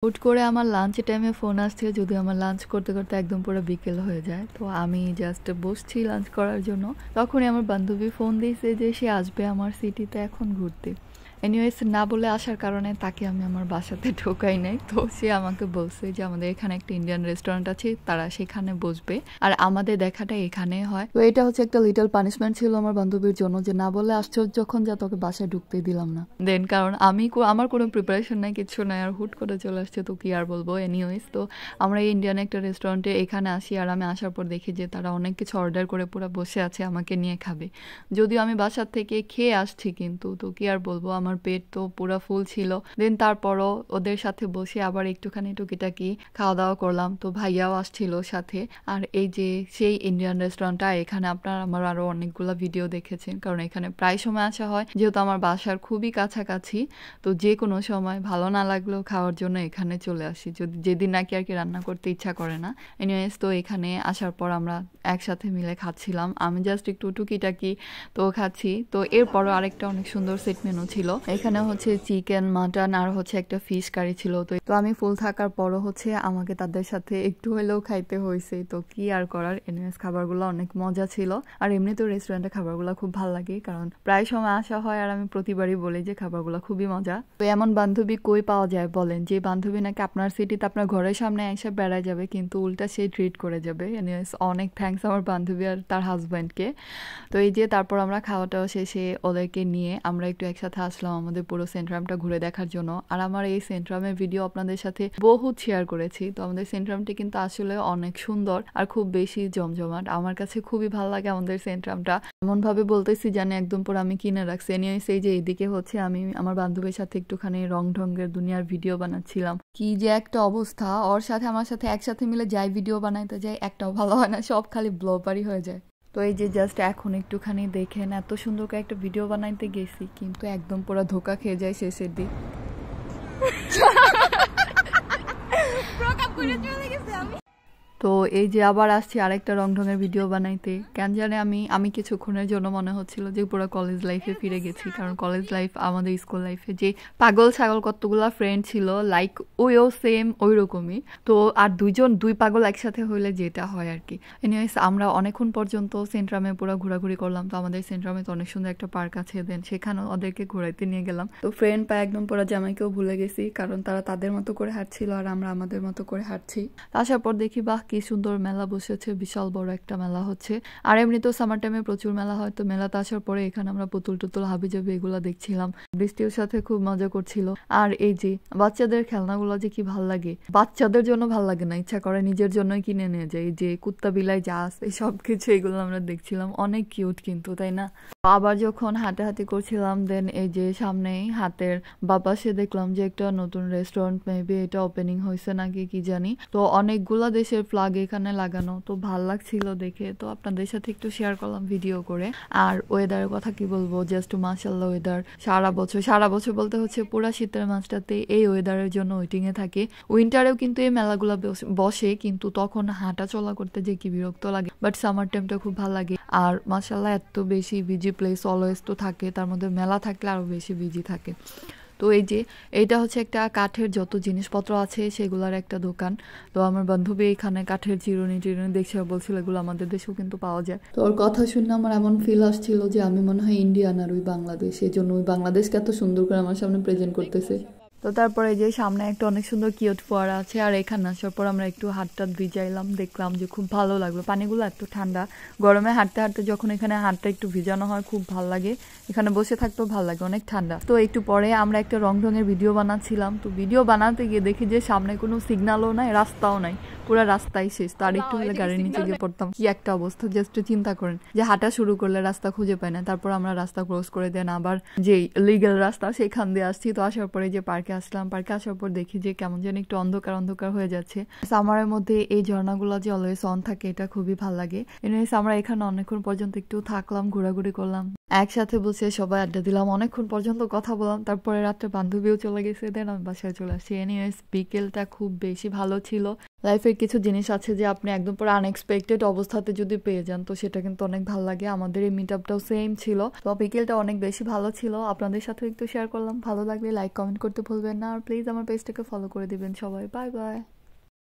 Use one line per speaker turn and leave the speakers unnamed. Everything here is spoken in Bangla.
হুট করে আমার লাঞ্চ টাইমে ফোন আসছে, যদিও আমার লাঞ্চ করতে করতে একদম পুরো বিকেল হয়ে যায়। তো আমি জাস্ট বসছি লাঞ্চ করার জন্য, তখনই আমার বান্ধবী ফোন দিয়েছে যে সে আসবে আমার সিটিতে এখন ঘুরতে। এনিওয়েজ না বলে আসার কারণে তাকে আমি আমার বাসাতে ঢোকাই নাই। তো সে আমাকে বলছে যে আমাদের এখানে একটা ইন্ডিয়ান রেস্টুরেন্ট আছে, তারা সেখানে বসবে আর আমাদের দেখাটা এখানে হয়। তো এটা হচ্ছে একটা লিটল পানিশমেন্ট ছিল আমার বান্ধবীর জন্য, যে না বলে আসছো যখন, যা তোকে বাসায় ঢুকতে দিলাম না। দেন কারণ আমার কোনো প্রিপারেশন নাই, কিছু নাই, আর হুট করে চলে আসছে, তো কি আর বলবো। এনিওয়েজ তো আমরা এই ইন্ডিয়ান একটা রেস্টুরেন্টে এখানে আসি, আর আমি আসার পর দেখি যে তারা অনেক কিছু অর্ডার করে পুরো বসে আছে আমাকে নিয়ে খাবে। যদিও আমি বাসার থেকে খেয়ে আসছি, কিন্তু তো কি আর বলবো, আমার পেট তো পুরো ফুল ছিল। দেন তারপরও ওদের সাথে বসে আবার একটুখানি টুকিটাকি খাওয়া দাওয়া করলাম। তো ভাইয়াও আসছিল সাথে। আর এই যে সেই ইন্ডিয়ান রেস্টুরেন্টটা, এখানে আপনারা আমার আরো অনেকগুলো ভিডিও দেখেছেন, কারণ এখানে প্রায় সময় আসা হয়, যেহেতু আমার বাসার খুবই কাছাকাছি। তো যে কোনো সময় ভালো না লাগলেও খাওয়ার জন্য এখানে চলে আসি, যদি যেদিন নাকি আর কি রান্না করতে ইচ্ছা করে না। এনিওয়েজ তো এখানে আসার পর আমরা একসাথে মিলে খাচ্ছিলাম, আমি জাস্ট একটু টুকিটাকি তো খাচ্ছি। তো এরপরও আরেকটা অনেক সুন্দর সেট মেনু ছিল, এখানে হচ্ছে চিকেন, মাটন আর হচ্ছে একটা ফিশ কারি ছিল। তো আমি ফুল থাকার পরও হচ্ছে আমাকে তাদের সাথে একটু হলেও খাইতে হয়েছে, তো কি আর করার। এনিওয়েজ খাবারগুলো অনেক মজা ছিল, আর এমনি তো রেস্টুরেন্টে খাবারগুলো খুব ভালো লাগে, কারণ প্রায় সময় আসা হয় আর আমি প্রতিবারই বলি যে খাবারগুলো খুবই মজা। তো এমন বান্ধবী কই পাওয়া যায় বলেন, যে বান্ধবী নাকি আপনার সিটিতে আপনার ঘরের সামনে এসে বেড়ায় যাবে, কিন্তু উল্টা সে ট্রিট করে যাবে। এনিওয়েজ অনেক থ্যাঙ্কস আমার বান্ধবী আর তার হাজব্যান্ডকে। তো এই যে তারপর আমরা খাওয়াটাও শেষে ওদেরকে নিয়ে আমরা একটু একসাথে আসলাম আমাদের পুরো সেন্ট্রামটা ঘুরে দেখার জন্য। আর আমার এই সেন্ট্রামের ভিডিও আপনাদের সাথে বহুত শেয়ার করেছি। তো আমাদের সেন্ট্রামটি কিন্তু আসলে অনেক সুন্দর আর খুব বেশি জমজমাট, আমার কাছে খুবই ভালো লাগে আমাদের সেন্ট্রামটা। এমন ভাবে বলতেছি জানি একদম পুরো আমি কিনে রাখছি। নিয়ে সেই যে এইদিকে হচ্ছে আমি আমার বান্ধবীর সাথে একটুখানি রং ঢঙ্গের দুনিয়ার ভিডিও বানাচ্ছিলাম। কি যে একটা অবস্থা, ওর সাথে আমার সাথে একসাথে মিলে যাই ভিডিও বানাইতে যাই, একটাও ভালো হয় না, সব খালি ব্লপারই হয়ে যায়। তো এই যে জাস্ট এখন একটুখানি দেখেন, এত সুন্দর করে একটা ভিডিও বানাইতে গেছি, কিন্তু একদম পুরো ধোকা খেয়ে যায় শেষের দিক। তো এই যে আবার আসছি আরেকটা রং ঢঙের ভিডিও বানাইতে। কেন জানে আমি কিছুক্ষণের জন্য মনে হচ্ছিল যে পুরো কলেজ লাইফে ফিরে গেছি, কারণ কলেজ লাইফ আমাদের স্কুল লাইফে যে পাগল ছাগল কতগুলা ফ্রেন্ড ছিল, লাইক ওইও সেম ওই রকমই। তো আর দুই পাগল একসাথে হইলে যেটা হয় আর কি। এনিওয়েজ আমরা অনেকক্ষণ পর্যন্ত সেন্ট্রামে পুরো ঘোরাঘুরি করলাম। তো আমাদের সেন্ট্রামে তো অনেক সুন্দর একটা পার্ক আছে, দেন সেখানেও ওদেরকে ঘোরাইতে নিয়ে গেলাম। তো ফ্রেন্ড পায় একদম পুরো জামাইকেও ভুলে গেছি, কারণ তারা তাদের মতো করে হাঁটছিল আর আমরা আমাদের মতো করে হাঁটছি। আসার পর দেখি বাহ কি সুন্দর মেলা বসেছে, বিশাল বড় একটা মেলা হচ্ছে। আর এমনিতেও সামার টাইমে প্রচুর মেলা হয়। তো মেলাতে আসার পরে এখানে আমরা পুতুল টুতুল হাবিজাবি এগুলো দেখছিলাম, বৃষ্টির সাথে খুব মজা করছিল। আর এই যে বাচ্চাদের খেলনাগুলো যে কি ভাল লাগে, বাচ্চাদের জন্য ভাল লাগে না, ইচ্ছা করে নিজের জন্যই কিনে নিয়ে যায়। এই যে কুত্তা বিলাই যা আছে সবকিছু এগুলো আমরা দেখছিলাম, অনেক কিউট কিন্তু, তাই না? আবার যখন হাঁটাহাঁটি করছিলাম, দেন এই যে সামনেই হাতের বাপাসে দেখলাম যে একটা নতুন রেস্টুরেন্ট, মেবি এটা ওপেনিং হয়েছে নাকি কি জানি। তো অনেকগুলা দেশের ফ্ল্যাগ এখানে লাগানো, তো ভাল লাগছিল দেখে। তো আপনাদের সাথে একটু শেয়ার করলাম ভিডিও করে। আর ওয়েদারের কথা কি বলবো, জাস্ট মাশাআল্লাহ ওয়েদার। সারা বছর বলতে হচ্ছে পুরা শীতের মাসটাতে এই ওয়েদারের জন্য ওয়েটিং এ থাকে। উইন্টারেও কিন্তু এই মেলাগুলো বসে, কিন্তু তখন হাঁটা চলা করতে যে কি বিরক্ত লাগে, বাট সামার টাইমটা খুব ভালো লাগে। আর মাশাআল্লাহ এত বেশি বিজি প্লেস অলওয়েজ তো থাকে, তার মধ্যে মেলা থাকলে আরো বেশি বিজি থাকে। তো এই যে এইটা হচ্ছে একটা কাঠের যত জিনিসপত্র আছে সেগুলোর একটা দোকান। তো আমার বান্ধবী এখানে কাঠের চিরুনি দেখছে, বলছিল এগুলো আমাদের দেশেও কিন্তু পাওয়া যায়। তো ওর কথা শুনে আমার এমন ফিল আসছিল যে আমি মনে হয় ইন্ডিয়ান আর ওই বাংলাদেশ, এই জন্য ওই বাংলাদেশকে এত সুন্দর করে আমার সামনে প্রেজেন্ট করতেছে। তো তারপরে যে সামনে একটা অনেক সুন্দর কিউট ফোয়ারা আছে, আর এখানে আসার পর আমরা একটু হাতটাত ভিজাইলাম, দেখলাম যে খুব ভালো লাগলো, পানিগুলো এত ঠান্ডা। গরমে হাঁটতে হাঁটতে যখন এখানে হাতটা একটু ভিজানো হয় খুব ভালো লাগে, এখানে বসে থাকতেও ভালো লাগে, অনেক ঠান্ডা। তো একটু পরে আমরা একটা রং ঢঙের ভিডিও বানাচ্ছিলাম। তো ভিডিও বানাতে গিয়ে দেখি যে সামনে কোনো সিগন্যালও নাই, রাস্তাও নাই, পুরো রাস্তাই শেষ। তো আর একটু হলে গাড়ির নিচে গিয়ে পড়তাম। কি একটা অবস্থা, জাস্ট চিন্তা করেন যে হাঁটা শুরু করলে রাস্তা খুঁজে পায় না। তারপর আমরা রাস্তা ক্রস করে দেন আবার যে লিগ্যাল রাস্তা সেখান দিয়ে আসছি। তো আসার পরে যে পার্কে আসলাম, পার্কে আসার পর দেখি যে কেমন যেন একটু অন্ধকার অন্ধকার হয়ে যাচ্ছে। সামারের মধ্যে এই ঝর্ণাগুলো যে অলওয়েজ অন থাকে, এটা খুবই ভালো লাগে। এনিওয়েজ আমরা এখানে অনেকক্ষণ পর্যন্ত একটু থাকলাম, ঘোরাঘুরি করলাম, একসাথে বসে সবাই আড্ডা দিলাম, অনেকক্ষণ পর্যন্ত কথা বললাম। তারপরে রাত্রে বান্ধবীও চলে গেছে, দেন আমি বাসায় চলে আসছি। এনিওয়েজ বিকেলটা খুব বেশি ভালো ছিল। লাইফের কিছু জিনিস আছে যে আপনি একদম পুরো আনএক্সপেক্টেড অবস্থাতে যদি পেয়ে যান, তো সেটা কিন্তু অনেক ভালো লাগে। আমাদের এই মিট আপটাও সেম ছিল, তো বিকেলটা অনেক বেশি ভালো ছিল। আপনাদের সাথে একটু শেয়ার করলাম, ভালো লাগলে লাইক কমেন্ট করতে ভুলবেন না, আর প্লিজ আমার পেজটাকে ফলো করে দিবেন সবাই। Bye bye.